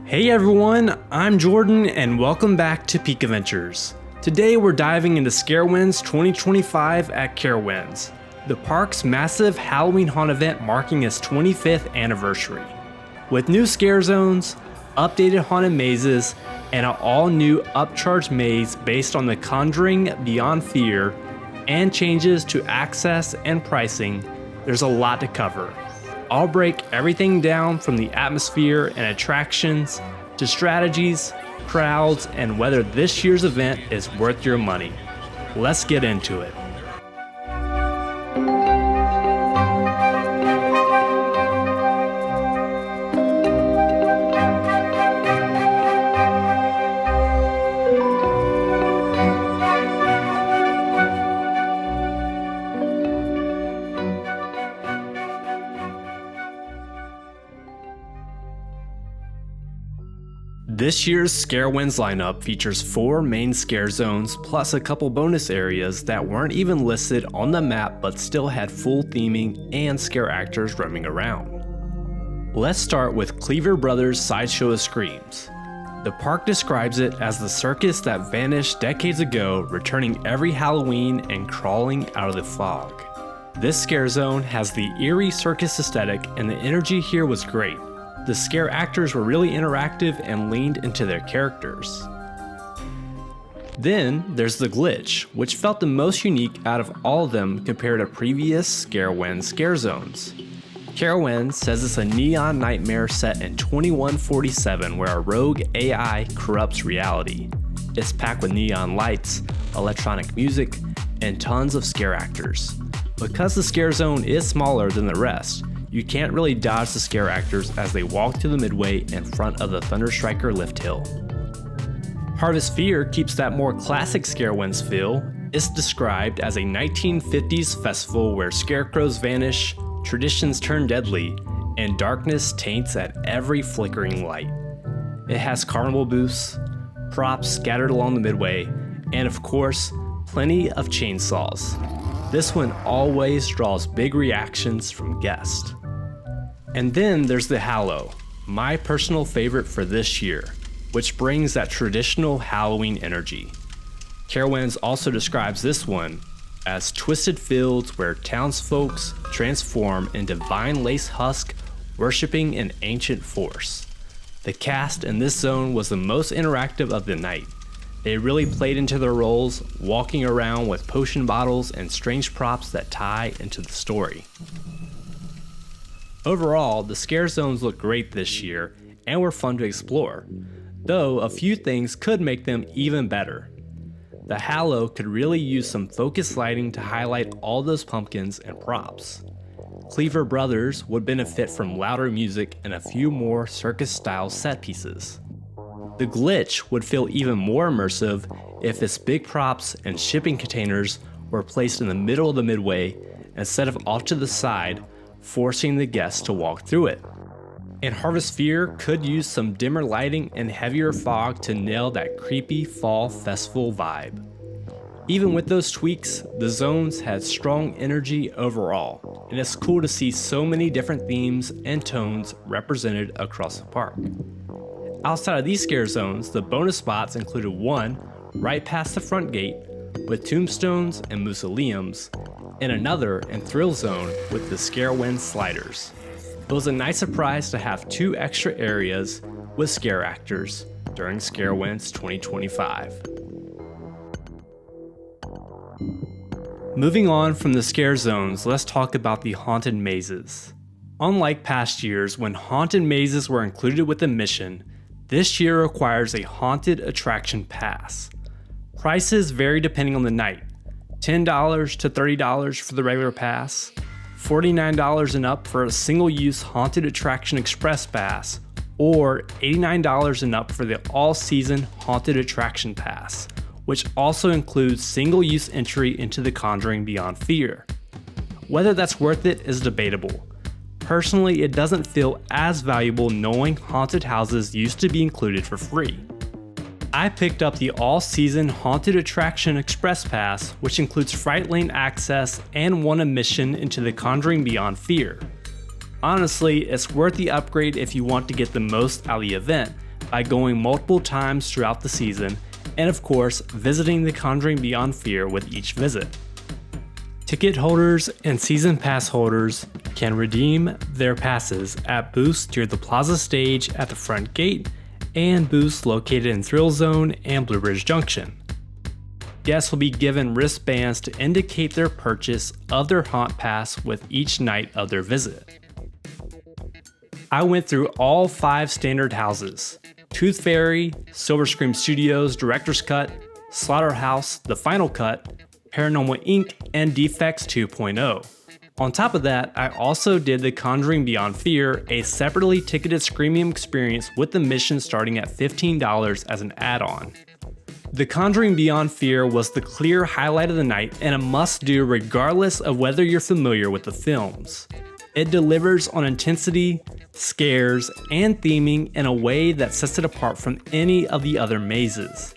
Hey everyone, I'm Jordan and welcome back to Peak Adventures. Today we're diving into SCarowinds 2025 at Carowinds, the park's massive Halloween haunt event marking its 25th anniversary. With new scare zones, updated haunted mazes, and an all-new upcharge maze based on the Conjuring Beyond Fear, and changes to access and pricing, there's a lot to cover. I'll break everything down from the atmosphere and attractions to strategies, crowds, and whether this year's event is worth your money. Let's get into it. This year's SCarowinds lineup features 4 main scare zones plus a couple bonus areas that weren't even listed on the map but still had full theming and scare actors roaming around. Let's start with Cleaver Brothers' Sideshow of Screams. The park describes it as the circus that vanished decades ago, returning every Halloween and crawling out of the fog. This scare zone has the eerie circus aesthetic and the energy here was great. The scare actors were really interactive and leaned into their characters. Then there's the Glitch, which felt the most unique out of all of them compared to previous SCarowinds scare zones. Carowinds says it's a neon nightmare set in 2147 where a rogue AI corrupts reality. It's packed with neon lights, electronic music, and tons of scare actors. Because the scare zone is smaller than the rest, you can't really dodge the scare actors as they walk through the midway in front of the Thunderstriker lift hill. Harvest Fear keeps that more classic SCarowinds feel. It's described as a 1950s festival where scarecrows vanish, traditions turn deadly, and darkness taints at every flickering light. It has carnival booths, props scattered along the midway, and of course, plenty of chainsaws. This one always draws big reactions from guests. And then there's the Hallow, my personal favorite for this year, which brings that traditional Halloween energy. Carowinds also describes this one as twisted fields where townsfolk transform into vine lace husk, worshipping an ancient force. The cast in this zone was the most interactive of the night. They really played into their roles, walking around with potion bottles and strange props that tie into the story. Overall, the scare zones look great this year and were fun to explore, though a few things could make them even better. The Hallow could really use some focused lighting to highlight all those pumpkins and props. Cleaver Brothers would benefit from louder music and a few more circus-style set pieces. The Glitch would feel even more immersive if its big props and shipping containers were placed in the middle of the midway instead of off to the side, forcing the guests to walk through it. And Harvest Fear could use some dimmer lighting and heavier fog to nail that creepy fall festival vibe. Even with those tweaks, the zones had strong energy overall, and it's cool to see so many different themes and tones represented across the park. Outside of these scare zones, the bonus spots included one right past the front gate with tombstones and mausoleums, and another in Thrill Zone with the SCarowinds sliders. It was a nice surprise to have 2 extra areas with scare actors during SCarowinds 2025. Moving on from the scare zones, let's talk about the haunted mazes. Unlike past years when haunted mazes were included with the mission, this year requires a haunted attraction pass. Prices vary depending on the night, $10 to $30 for the regular pass, $49 and up for a single-use haunted attraction express pass, or $89 and up for the all-season haunted attraction pass, which also includes single-use entry into the Conjuring Beyond Fear. Whether that's worth it is debatable. Personally, it doesn't feel as valuable knowing haunted houses used to be included for free. I picked up the all-season Haunted Attraction Express Pass, which includes Fright Lane access and one admission into the Conjuring Beyond Fear. Honestly, it's worth the upgrade if you want to get the most out of the event, by going multiple times throughout the season, and of course, visiting the Conjuring Beyond Fear with each visit. Ticket holders and season pass holders can redeem their passes at booths near the plaza stage at the front gate and booths located in Thrill Zone and Blue Ridge Junction. Guests will be given wristbands to indicate their purchase of their haunt pass with each night of their visit. I went through all 5 standard houses: Tooth Fairy, Silver Scream Studios Director's Cut, Slaughterhouse The Final Cut, Paranormal Inc., and Defects 2.0. On top of that, I also did the Conjuring Beyond Fear, a separately ticketed Screamium experience with the mission starting at $15 as an add-on. The Conjuring Beyond Fear was the clear highlight of the night and a must-do regardless of whether you're familiar with the films. It delivers on intensity, scares, and theming in a way that sets it apart from any of the other mazes.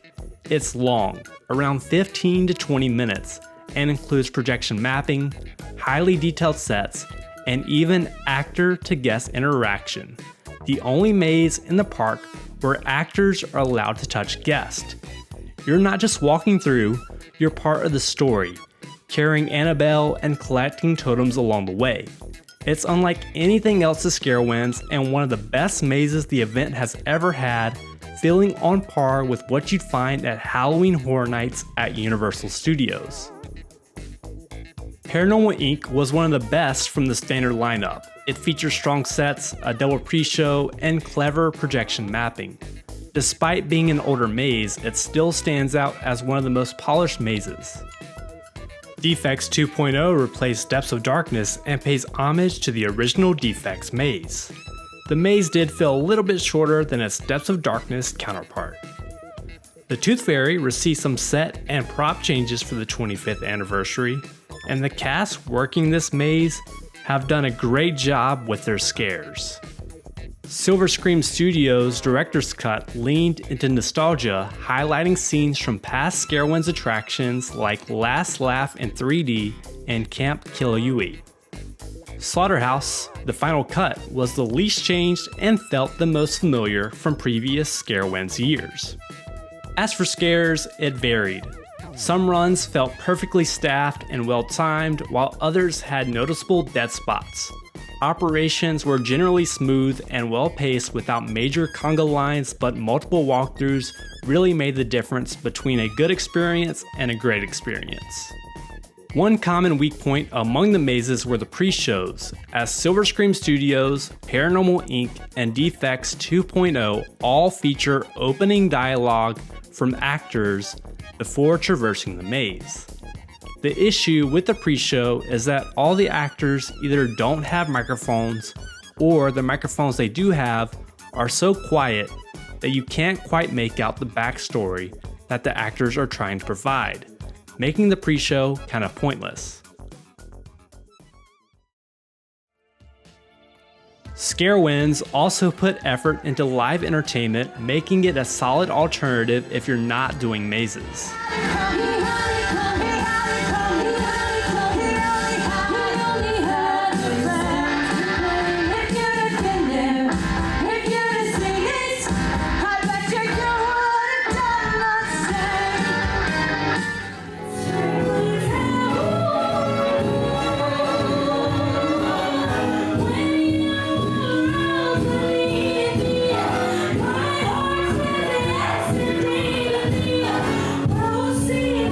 It's long, around 15 to 20 minutes, and includes projection mapping, highly detailed sets, and even actor-to-guest interaction. The only maze in the park where actors are allowed to touch guests. You're not just walking through, you're part of the story, carrying Annabelle and collecting totems along the way. It's unlike anything else at SCarowinds and one of the best mazes the event has ever had, feeling on par with what you'd find at Halloween Horror Nights at Universal Studios. Paranormal Inc. was one of the best from the standard lineup. It features strong sets, a double pre-show, and clever projection mapping. Despite being an older maze, it still stands out as one of the most polished mazes. Defects 2.0 replaced Depths of Darkness and pays homage to the original Defects maze. The maze did feel a little bit shorter than its Depths of Darkness counterpart. The Tooth Fairy received some set and prop changes for the 25th anniversary, and the cast working this maze have done a great job with their scares. Silver Scream Studios' Director's Cut leaned into nostalgia, highlighting scenes from past SCarowinds attractions like Last Laugh in 3D and Camp Kilauea. Slaughterhouse, The Final Cut, was the least changed and felt the most familiar from previous SCarowinds years. As for scares, it varied. Some runs felt perfectly staffed and well-timed, while others had noticeable dead spots. Operations were generally smooth and well-paced without major conga lines, but multiple walkthroughs really made the difference between a good experience and a great experience. One common weak point among the mazes were the pre-shows, as Silver Scream Studios, Paranormal Inc., and Defects 2.0 all feature opening dialogue from actors before traversing the maze. The issue with the pre-show is that all the actors either don't have microphones, or the microphones they do have are so quiet that you can't quite make out the backstory that the actors are trying to provide, making the pre-show kind of pointless. SCarowinds also put effort into live entertainment, making it a solid alternative if you're not doing mazes. See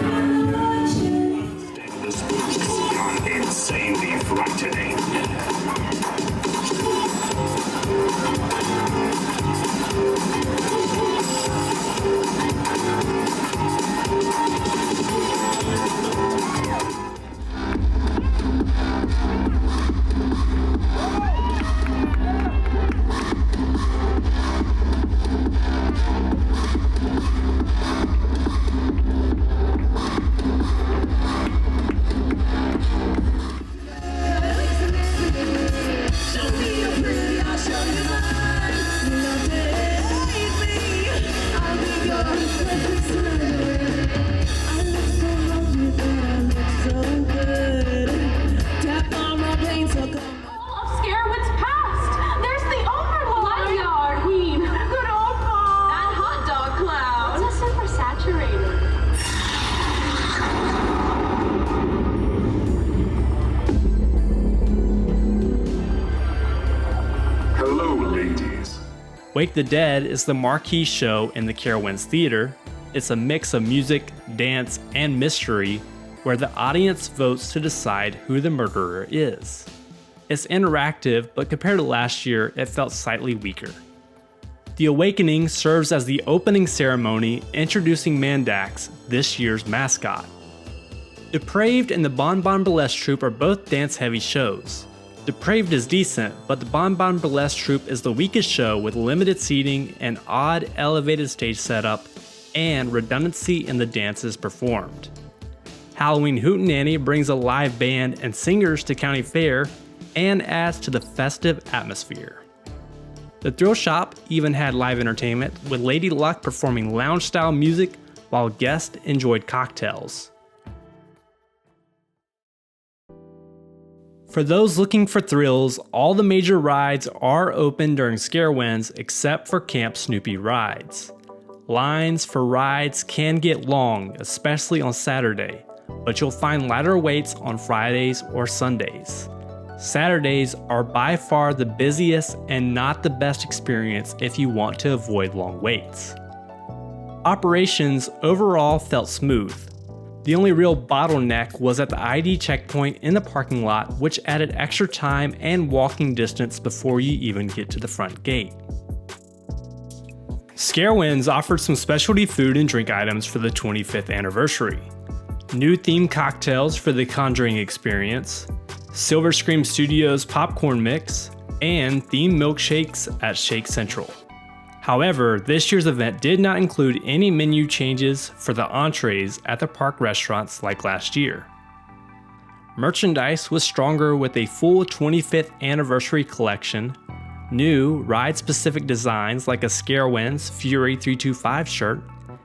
Wake the Dead is the marquee show in the Carowinds Theater. It's a mix of music, dance, and mystery where the audience votes to decide who the murderer is. It's interactive, but compared to last year, it felt slightly weaker. The Awakening serves as the opening ceremony, introducing Mandax, this year's mascot. Depraved and the Bon Bon Burlesque Troupe are both dance-heavy shows. Depraved is decent, but the Bon Bon Burlesque Troupe is the weakest show with limited seating, an odd elevated stage setup, and redundancy in the dances performed. Halloween Hootenanny brings a live band and singers to County Fair and adds to the festive atmosphere. The Thrill Shop even had live entertainment, with Lady Luck performing lounge-style music while guests enjoyed cocktails. For those looking for thrills, all the major rides are open during SCarowinds except for Camp Snoopy rides. Lines for rides can get long, especially on Saturday, but you'll find lighter waits on Fridays or Sundays. Saturdays are by far the busiest and not the best experience if you want to avoid long waits. Operations overall felt smooth. The only real bottleneck was at the ID checkpoint in the parking lot, which added extra time and walking distance before you even get to the front gate. SCarowinds offered some specialty food and drink items for the 25th anniversary. New themed cocktails for the Conjuring experience, Silver Scream Studios popcorn mix, and themed milkshakes at Shake Central. However, this year's event did not include any menu changes for the entrees at the park restaurants like last year. Merchandise was stronger with a full 25th anniversary collection, new ride-specific designs like a SCarowinds Fury 325 shirt,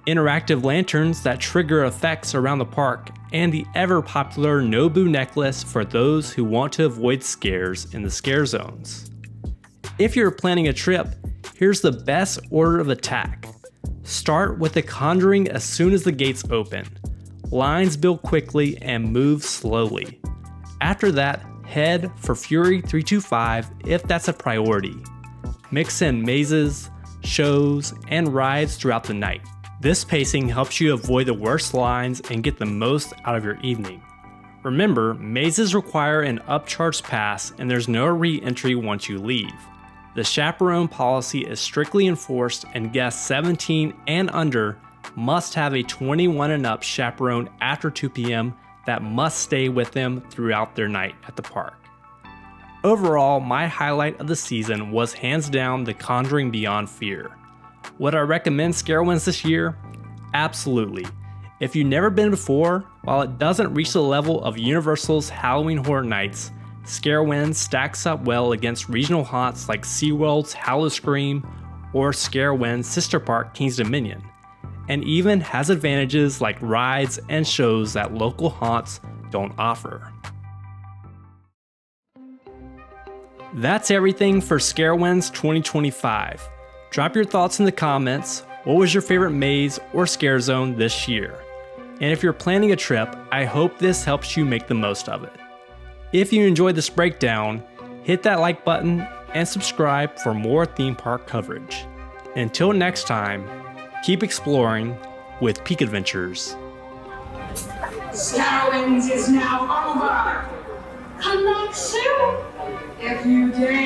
interactive lanterns that trigger effects around the park, and the ever-popular Nobu necklace for those who want to avoid scares in the scare zones. If you're planning a trip, here's the best order of attack. Start with the Conjuring as soon as the gates open. Lines build quickly and move slowly. After that, head for Fury 325 if that's a priority. Mix in mazes, shows, and rides throughout the night. This pacing helps you avoid the worst lines and get the most out of your evening. Remember, mazes require an upcharge pass and there's no re-entry once you leave. The chaperone policy is strictly enforced and guests 17 and under must have a 21 and up chaperone after 2 p.m. that must stay with them throughout their night at the park. Overall, my highlight of the season was hands down the Conjuring Beyond Fear. Would I recommend SCarowinds this year? Absolutely. If you've never been before, while it doesn't reach the level of Universal's Halloween Horror Nights, SCarowinds stacks up well against regional haunts like SeaWorld's Howl-O-Scream or SCarowinds' sister park Kings Dominion, and even has advantages like rides and shows that local haunts don't offer. That's everything for SCarowinds 2025. Drop your thoughts in the comments. What was your favorite maze or scare zone this year? And if you're planning a trip, I hope this helps you make the most of it. If you enjoyed this breakdown, hit that like button and subscribe for more theme park coverage. Until next time, keep exploring with Peak Adventures. SCarowinds is now over. Come back soon if you dare.